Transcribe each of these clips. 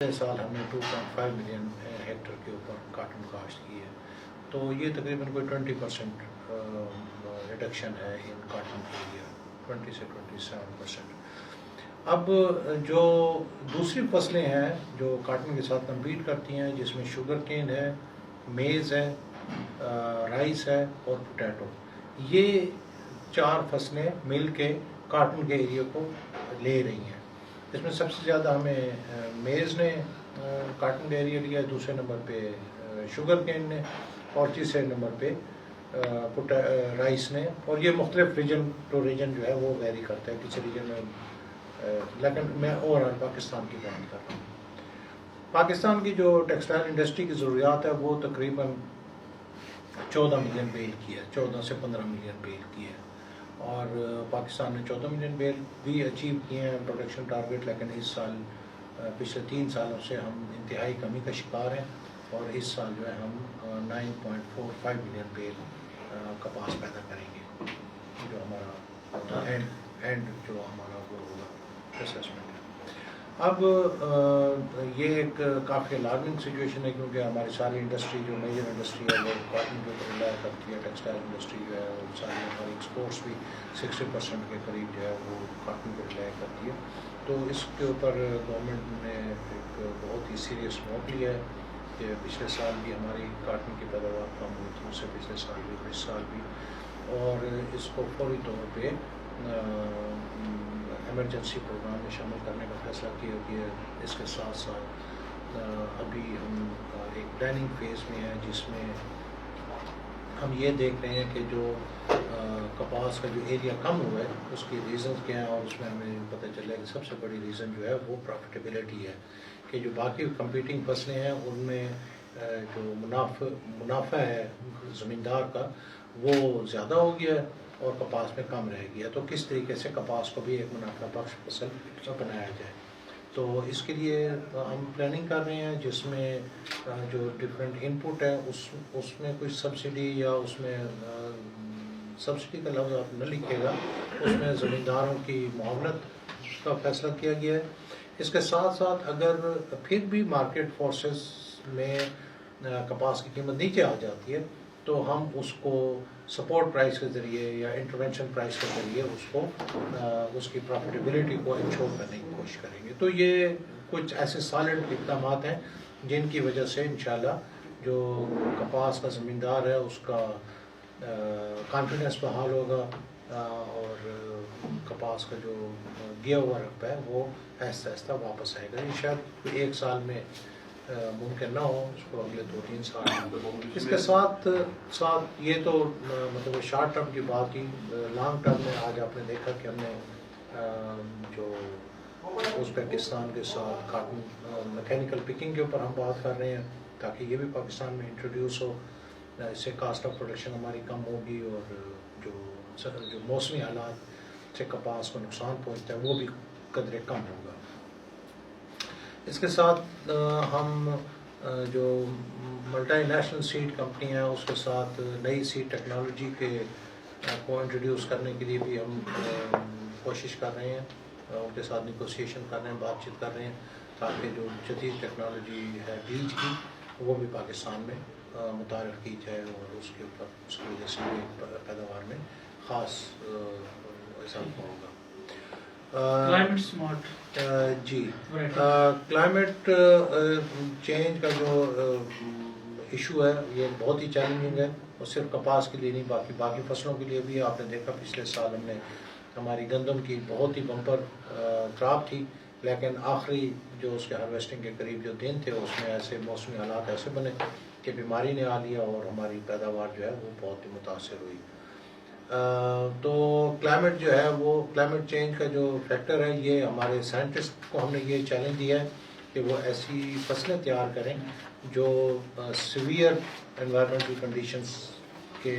سال ہم نے 2.5 ملین ہیکٹر کے اوپر کاٹن کاشت کی ہے، تو یہ تقریباً کوئی 20% ریڈکشن ہے ان کاٹن ایریا، 20 سے 27%۔ اب جو دوسری فصلیں ہیں جو کاٹن کے ساتھ کمپیٹ کرتی ہیں، جس میں شوگر کین ہے، میز ہے، رائس ہے اور پوٹیٹو، یہ 4 فصلیں مل کے کاٹن کے ایریا کو لے رہی ہیں۔ اس میں سب سے زیادہ ہمیں میز نے کاٹن کا ایریا لیا ہے، دوسرے نمبر پہ شوگر کین نے، اور تیسرے نمبر پہ رائس نے، اور یہ مختلف ریجن ٹو ریجن جو ہے وہ ویری کرتا ہے، کسی ریجن میں لیکن میں اوور آل پاکستان کی بات کر رہا ہوں۔ پاکستان کی جو ٹیکسٹائل انڈسٹری کی ضروریات ہے وہ تقریباً 14 ملین بیل کی ہے، 14 سے 15 ملین بیل کی ہے، اور پاکستان نے 14 ملین بیل بھی اچیو کیے ہیں پروڈکشن ٹارگیٹ، لیکن اس سال پچھلے 3 سالوں سے ہم انتہائی کمی کا شکار ہیں، اور اس سال جو ہے ہم 9.45 ملین بیل کپاس پیدا کریں گے، جو ہمارا اینڈ جو ہمارا وہ ہوگا اسسمنٹ ہے۔ اب یہ ایک کافی الارمنگ سچویشن ہے، کیونکہ ہماری ساری انڈسٹری جو میجر انڈسٹری ہے وہ کاٹن کے اوپر ریلائی کرتی ہے، ٹیکسٹائل انڈسٹری جو ہے وہ ساری ہماری ایکسپورٹس بھی 60% کے قریب جو ہے وہ کاٹن پہ ریلائی کرتی ہے۔ تو اس کے اوپر گورنمنٹ نے ایک بہت ہی سیریس نوٹ لیا ہے کہ پچھلے سال بھی ہماری کاٹن کی پیداوار کم ہوئی تھی، اس سے پچھلے سال بھی، اس سال بھی، اور اس کو فوری طور پہ ایمرجنسی پروگرام میں شامل کرنے کا فیصلہ کیا گیا ہے۔ اس کے ساتھ ساتھ ابھی ہم ایک پلاننگ فیز میں ہیں، جس میں ہم یہ دیکھ رہے ہیں کہ جو کپاس کا جو ایریا کم ہوا ہے اس کی ریزنز کیا ہیں، اور اس میں ہمیں پتہ چلا ہے کہ سب سے بڑی ریزن جو ہے وہ پروفیٹیبلٹی ہے، کہ جو باقی کمپیٹنگ فصلیں ہیں ان میں جو منافع ہے زمیندار کا وہ زیادہ ہو گیا ہے اور کپاس میں کم رہ گیا، تو کس طریقے سے کپاس کو بھی ایک منافع بخش فصل بنایا جائے۔ تو اس کے لیے ہم پلاننگ کر رہے ہیں، جس میں جو ڈفرینٹ ان پٹ ہے اس میں کچھ سبسڈی، یا اس میں سبسڈی کا لفظ آپ نہ لکھیے گا، اس میں زمینداروں کی معاونت کا فیصلہ کیا گیا ہے۔ اس کے ساتھ ساتھ اگر پھر بھی مارکیٹ فورسز میں کپاس کی قیمت نیچے آ جاتی ہے تو ہم اس کو سپورٹ پرائس کے ذریعے یا انٹرونشن پرائس کے ذریعے اس کی پروفیٹیبلٹی کو انشور کرنے کی کوشش کریں گے۔ تو یہ کچھ ایسے سالڈ اقدامات ہیں جن کی وجہ سے انشاءاللہ جو کپاس کا زمیندار ہے اس کا کانفیڈنس بحال ہوگا، اور کپاس کا جو گیا ہوا رقبہ ہے وہ آہستہ آہستہ واپس آئے گا۔ یہ شاید 1 سال میں ممکن نہ ہو، اس کو اگلے 2-3 سال۔ اس کے ساتھ ساتھ یہ تو مطلب شارٹ ٹرم کی بات ہی، لانگ ٹرم میں آج آپ نے دیکھا کہ ہم نے جو ازبکستان کے ساتھ کاٹن میکینیکل پکنگ کے اوپر ہم بات کر رہے ہیں، تاکہ یہ بھی پاکستان میں انٹروڈیوس ہو، اس سے کاسٹ آف پروڈکشن ہماری کم ہوگی، اور جو موسمی حالات سے کپاس کو نقصان پہنچتا ہے وہ بھی قدرے کم ہوگا۔ اس کے ساتھ ہم جو ملٹی نیشنل سیڈ کمپنی ہے اس کے ساتھ نئی سیڈ ٹیکنالوجی کو انٹروڈیوس کرنے کے لیے بھی ہم کوشش کر رہے ہیں، ان کے ساتھ نیگوسیشن کر رہے ہیں، بات چیت کر رہے ہیں، تاکہ جو جدید ٹیکنالوجی ہے بیج کی وہ بھی پاکستان میں متعارف کی جائے، اور اس کے اوپر اس کی وجہ سے پیداوار میں خاص اضافہ ہوگا۔ کلائمیٹ سمارٹ جی، کلائمیٹ چینج کا جو ایشو ہے یہ بہت ہی چیلنجنگ ہے، اور صرف کپاس کے لیے نہیں، باقی فصلوں کے لیے بھی۔ آپ نے دیکھا پچھلے سال ہم نے ہماری گندم کی بہت ہی بمپر کراپ تھی، لیکن آخری جو اس کے ہارویسٹنگ کے قریب جو دن تھے اس میں ایسے موسمی حالات ایسے بنے کہ بیماری نے آ لیا، اور ہماری پیداوار جو ہے وہ بہت ہی متاثر ہوئی۔ تو کلائمیٹ جو ہے وہ کلائمیٹ چینج کا جو فیکٹر ہے، یہ ہمارے سائنٹسٹ کو ہم نے یہ چیلنج دیا ہے کہ وہ ایسی فصلیں تیار کریں جو سیویئر انوائرمنٹل کنڈیشنز کے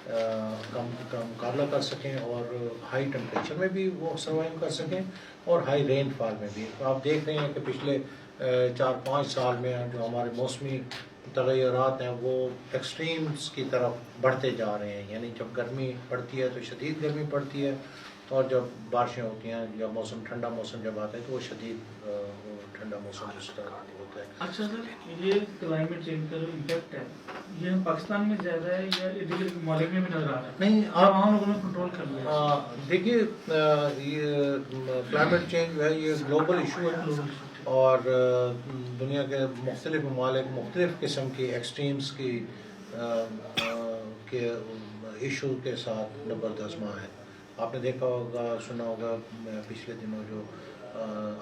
کا مقابلہ کر سکیں، اور ہائی ٹمپریچر میں بھی وہ سروائیو کر سکیں، اور ہائی رین فال میں بھی۔ تو آپ دیکھ رہے ہیں کہ پچھلے 4-5 سال میں جو ہمارے موسمی تغیرات ہیں وہ ایکسٹریمز کی طرف بڑھتے جا رہے ہیں، یعنی جب گرمی پڑتی ہے تو شدید گرمی پڑتی ہے، اور جب بارشیں ہوتی ہیں یا ٹھنڈا موسم جب آتا ہے تو وہ شدید ٹھنڈا موسم اس طرح ہوتا ہے. اچھا سر، یہ کلائمیٹ چینج کا جو امپیکٹ ہے یہ پاکستان میں زیادہ ہے یا دیگر ممالک میں بھی نظر آ رہا ہے؟ نہیں، عام لوگوں نے کنٹرول کر لیا. دیکھیے یہ کلائمیٹ چینج جو ہے یہ گلوبل ایشو ہے اور دنیا کے مختلف ممالک مختلف قسم کی ایکسٹریمز کی ایشو کے ساتھ نبردآزما ہے. آپ نے دیکھا ہوگا، سنا ہوگا پچھلے دنوں جو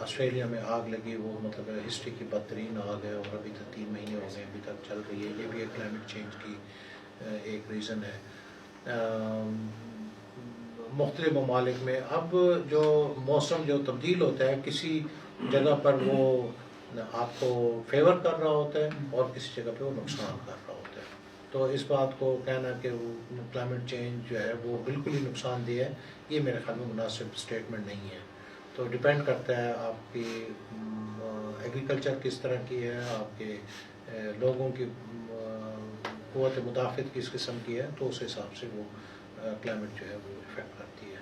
آسٹریلیا میں آگ لگی، وہ مطلب ہسٹری کی بدترین آگ ہے اور ابھی تک 3 مہینے ہو گئے، ابھی تک چل رہی ہے. یہ بھی ایک کلائمیٹ چینج کی ایک ریزن ہے. مختلف ممالک میں اب جو موسم جو تبدیل ہوتا ہے، کسی جگہ پر وہ آپ کو فیور کر رہا ہوتا ہے اور کسی جگہ پہ وہ نقصان کر رہا ہوتا ہے. تو اس بات کو کہنا کہ وہ کلائمیٹ چینج جو ہے وہ بالکل ہی نقصان دہ ہے، یہ میرے خیال میں مناسب اسٹیٹمنٹ نہیں ہے. تو ڈپینڈ کرتا ہے آپ کی ایگریکلچر کس طرح کی ہے، آپ کے لوگوں کی قوت مدافعت کس قسم کی ہے، تو اس حساب سے وہ کلائمیٹ جو ہے وہ افیکٹ کرتی ہے.